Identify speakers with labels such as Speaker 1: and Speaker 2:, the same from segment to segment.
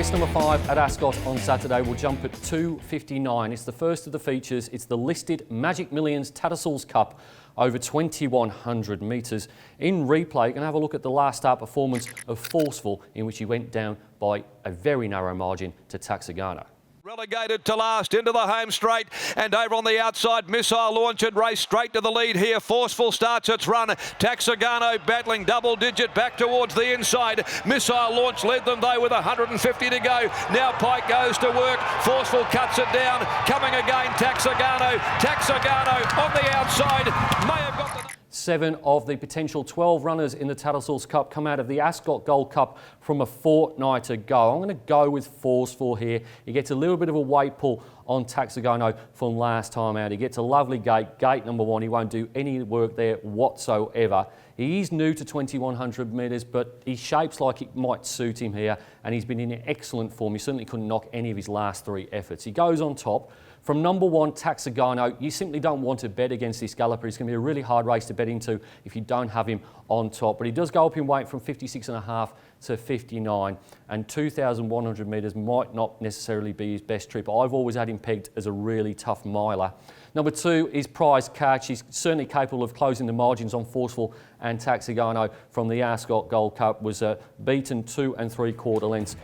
Speaker 1: Race number 5 at Ascot on Saturday will jump at 2:59. It's the first of the features. It's the listed Magic Millions Tattersalls Cup over 2,100 metres. In replay, you can have a look at the last start performance of Forceful, in which he went down by a very narrow margin to Taxagano.
Speaker 2: Relegated to last into the home straight, and over on the outside, Missile Launch and race straight to the lead here. Forceful starts its run. Taxagano battling double digit back towards the inside. Missile Launch led them though with 150 to go. Now Pike goes to work. Forceful cuts it down. Coming again, Taxagano. Taxagano on the outside. May have got the...
Speaker 1: 7 of the potential 12 runners in the Tattersalls Cup come out of the Ascot Gold Cup from a fortnight ago. I'm going to go with Forceful here. He gets a little bit of a weight pull on Taxagano from last time out. He gets a lovely gate, gate number 1. He won't do any work there whatsoever. He is new to 2,100 metres, but he shapes like it might suit him here, and he's been in excellent form. He certainly couldn't knock any of his last 3 efforts. He goes on top. From number 1, Taxagano, you simply don't want to bet against this galloper. It's going to be a really hard race to bet into if you don't have him on top. But he does go up in weight from 56.5 to 59, and 2,100 metres might not necessarily be his best trip. I've always had him pegged as a really tough miler. Number 2 is Prize Catch. He's certainly capable of closing the margins on Forceful, and Taxagano from the Ascot Gold Cup was beaten 2 3/4 lengths.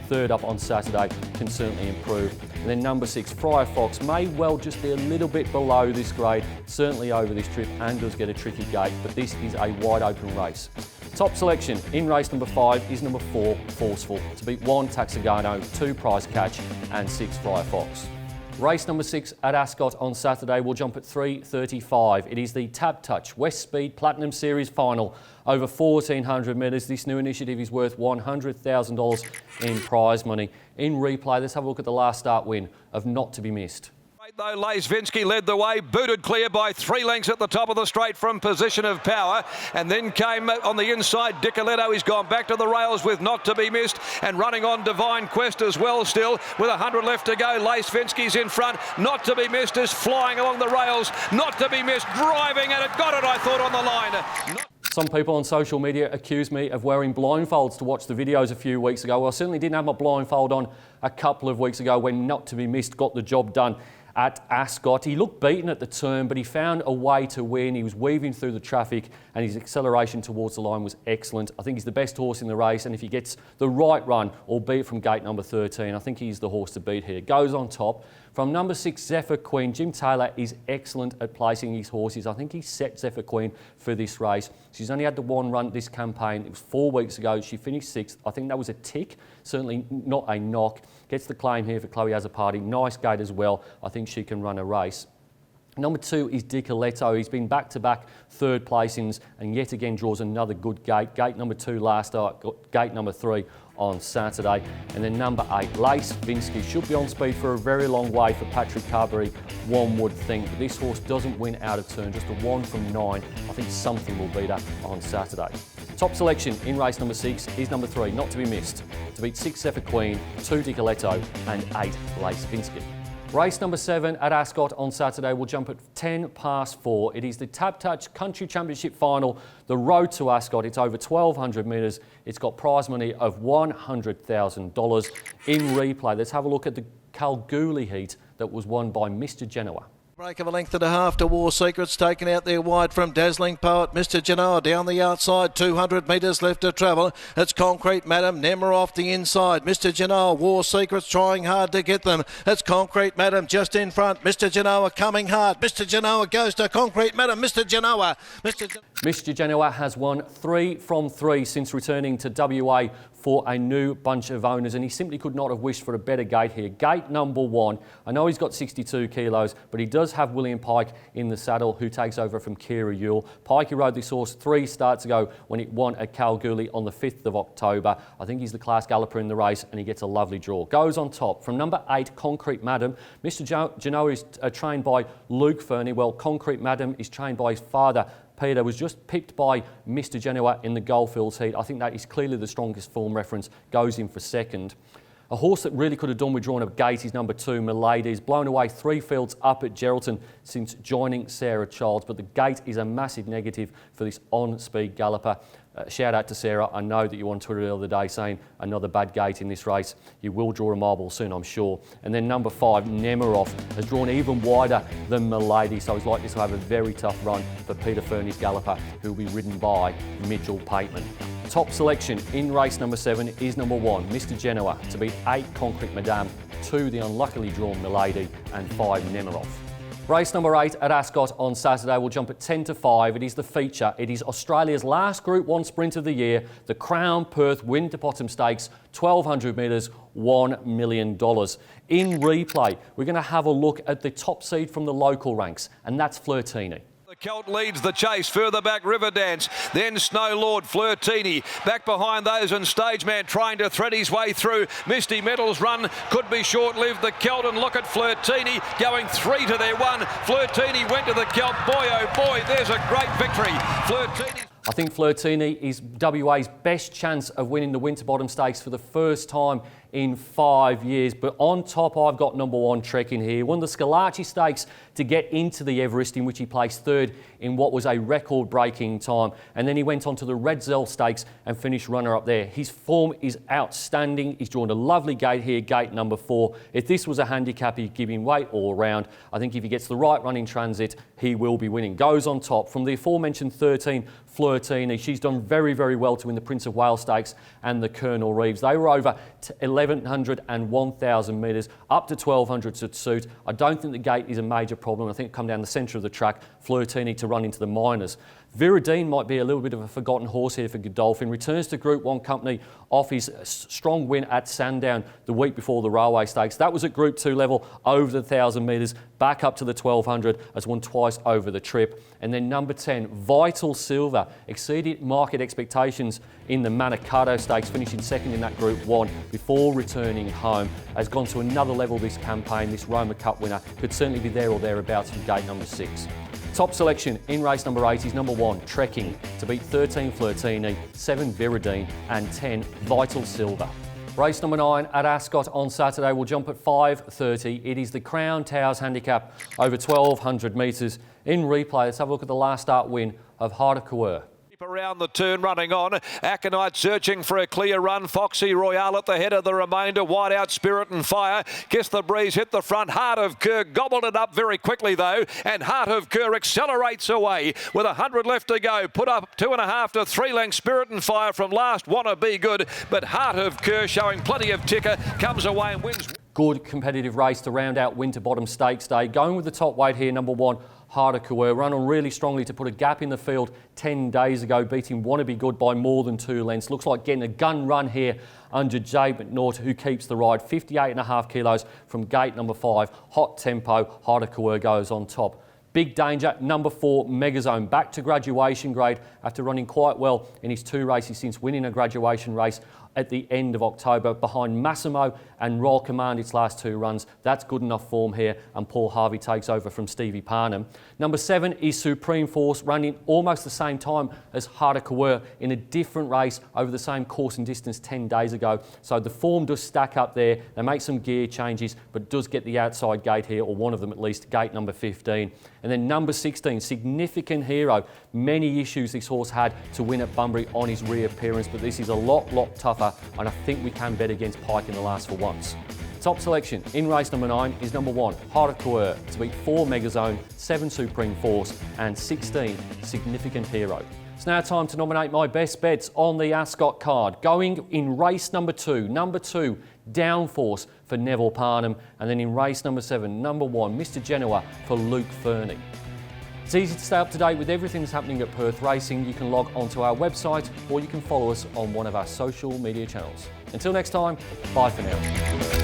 Speaker 1: Third up on Saturday, can certainly improve. And then number 6, Friar Fox, may well just be a little bit below this grade, certainly over this trip, and does get a tricky gate, but this is a wide open race. Top selection in race number 5 is number 4, Forceful, to beat 1, Taxagano, 2, Prize Catch, and 6, Friar Fox. Race number 6 at Ascot on Saturday will jump at 3:35. It is the Tab Touch West Speed Platinum Series final over 1,400 metres. This new initiative is worth $100,000 in prize money. In replay, let's have a look at the last start win of Not to Be Missed.
Speaker 2: Though Laisvinsky led the way, booted clear by 3 lengths at the top of the straight from position of power, and then came on the inside Dicoletto. He's gone back to the rails with Not to Be Missed, and running on Divine Quest as well still with 100 left to go. Laisvinsky's in front. Not to Be Missed is flying along the rails. Not to Be Missed driving, and it got it, I thought, on the line.
Speaker 1: Some people on social media accuse me of wearing blindfolds to watch the videos a few weeks ago. Well, I certainly didn't have my blindfold on a couple of weeks ago when Not to Be Missed got the job done at Ascot. He looked beaten at the turn, but he found a way to win. He was weaving through the traffic, and his acceleration towards the line was excellent. I think he's the best horse in the race, and if he gets the right run, albeit from gate number 13, I think he's the horse to beat here. Goes on top. From number 6, Zephyr Queen, Jim Taylor is excellent at placing his horses. I think he set Zephyr Queen for this race. She's only had the 1 run this campaign. It was 4 weeks ago. She finished 6th. I think that was a tick, certainly not a knock. Gets the claim here for Chloe Azzopardi. Nice gate as well. I think she can run a race. Number 2 is Dicoletto. He's been back-to-back 3rd placings and yet again draws another good gate. Gate number 2 last start, gate number 3 on Saturday. And then number 8, Laisvinsky, should be on speed for a very long way for Patrick Carberry, one would think. But this horse doesn't win out of turn, just a 1 from 9. I think something will beat her on Saturday. Top selection in race number 6 is number 3, Not to Be Missed, to beat 6, Zephyr Queen, 2, Dicoletto, and 8, Laisvinsky. Race number 7 at Ascot on Saturday will jump at 4:10. It is the Tab Touch Country Championship final, the road to Ascot. It's over 1,200 metres. It's got prize money of $100,000. In replay, let's have a look at the Kalgoorlie heat that was won by Mr. Genoa.
Speaker 3: Break of a length and a half to War Secrets, taken out there wide from Dazzling Poet. Mr. Genoa down the outside, 200 metres left to travel. It's Concrete Madam, Nemmer off the inside. Mr. Genoa, War Secrets trying hard to get them. It's Concrete Madam just in front. Mr. Genoa coming hard. Mr. Genoa goes to Concrete Madam. Mr. Genoa.
Speaker 1: Mr. Genoa has won 3 from 3 since returning to WA for a new bunch of owners, and he simply could not have wished for a better gate here. Gate number 1. I know he's got 62 kilos, but he does have William Pike in the saddle, who takes over from Kira Yule. Pikey rode this horse 3 starts ago when it won at Kalgoorlie on the 5th of October. I think he's the class galloper in the race, and he gets a lovely draw. Goes on top. From number 8, Concrete Madam. Mr. Genoa is trained by Luke Fernie. Well, Concrete Madam is trained by his father, Peter, was just pipped by Mr. Genoa in the Goldfields heat. I think that is clearly the strongest form reference, goes in for 2nd. A horse that really could have done with drawing a gate is number 2, Milady. He's blown away 3 fields up at Geraldton since joining Sarah Childs, but the gate is a massive negative for this on-speed galloper. Shout out to Sarah. I know that you on Twitter the other day saying another bad gate in this race. You will draw a marble soon, I'm sure. And then number 5, Nemiroff, has drawn even wider than Milady, so he's likely to have a very tough run for Peter Fernie's galloper, who will be ridden by Mitchell Pateman. Top selection in race number 7 is number 1, Mr Genoa, to beat 8 Concrete Madame, 2 the unluckily drawn Milady, and 5 Nemiroff. Race number 8 at Ascot on Saturday will jump at 10 to 5. It is the feature. It is Australia's last Group 1 sprint of the year, the Crown Perth Winterbottom Stakes, 1,200 metres, $1 million. In replay, we're going to have a look at the top seed from the local ranks, and that's Flirtini.
Speaker 2: The Celt leads the chase, further back Riverdance, then Snow Lord, Flirtini, back behind those and Stageman trying to thread his way through. Misty Metal's run could be short-lived. The Celt, and look at Flirtini going 3 to their 1. Flirtini went to the Celt. Boy, oh boy, there's a great victory. Flirtini. I
Speaker 1: think Flirtini is WA's best chance of winning the Winterbottom Stakes for the first time in 5 years. But on top, I've got number 1 Trek in here. Won the Scalacci Stakes to get into the Everest, in which he placed 3rd in what was a record-breaking time. And then he went on to the Redzel Stakes and finished runner-up there. His form is outstanding. He's drawn a lovely gate here, gate number 4. If this was a handicap, he'd give him weight all around. I think if he gets the right run in transit, he will be winning. Goes on top from the aforementioned 13, Flirtini. She's done very, very well to win the Prince of Wales Stakes and the Colonel Reeves. They were over 1,100 and 1,000 metres, up to 1,200 to suit. I don't think the gate is a major problem. I think it'll come down the centre of the track, Flirtini to run into the minors. Viridine might be a little bit of a forgotten horse here for Godolphin. Returns to Group 1 company off his strong win at Sandown the week before the Railway Stakes. That was at Group 2 level, over the 1,000 metres, back up to the 1,200, has won twice over the trip. And then number 10, Vital Silver, exceeded market expectations in the Manikato Stakes, finishing 2nd in that Group 1 before returning home. Has gone to another level this campaign. This Roma Cup winner could certainly be there or thereabouts for gate number 6. Top selection in race number 8 is number 1, Trekking, to beat 13 Flirtini, 7 Viridine and 10 Vital Silver. Race number 9 at Ascot on Saturday will jump at 5:30. It is the Crown Towers handicap over 1,200 metres. In replay, let's have a look at the last start win of Heart of Coeur.
Speaker 2: Around the turn, running on. Aconite searching for a clear run. Foxy Royale at the head of the remainder. Wide out Spirit and Fire. Kiss the Breeze hit the front. Heart of Coeur gobbled it up very quickly though, and Heart of Coeur accelerates away with 100 left to go. Put up 2.5 to 3 lengths. Spirit and Fire from last. Wanna Be Good, but Heart of Coeur, showing plenty of ticker, comes away and wins.
Speaker 1: Good competitive race to round out Winterbottom Stakes Day. Going with the top weight here, number 1, Heart of Coeur, run on really strongly to put a gap in the field 10 days ago, beating Wanna Be Good by more than 2 lengths. Looks like getting a gun run here under Jade McNaught, who keeps the ride. 58.5 kilos from gate number 5. Hot tempo, Heart of Coeur goes on top. Big danger, number 4, Megazone, back to graduation grade after running quite well in his 2 races since winning a graduation race at the end of October behind Massimo and Royal Command its last 2 runs. That's good enough form here, and Paul Harvey takes over from Stevie Parnham. Number 7 is Supreme Force, running almost the same time as Heart of Coeur in a different race over the same course and distance 10 days ago. So the form does stack up there. They make some gear changes, but does get the outside gate here, or one of them at least, gate number 15. And then number 16, Significant Hero. Many issues this horse had to win at Bunbury on his reappearance, but this is a lot tougher, and I think we can bet against Pike in the last for once. Top selection in race number 9 is number 1, Heart of Coeur, to beat 4 Megazone, 7 Supreme Force and 16 Significant Hero. It's now time to nominate my best bets on the Ascot card. Going in race number 2, Downforce for Neville Parnham, and then in race number 7, number 1, Mr Genoa for Luke Fernie. It's easy to stay up to date with everything that's happening at Perth Racing. You can log onto our website, or you can follow us on one of our social media channels. Until next time, bye for now.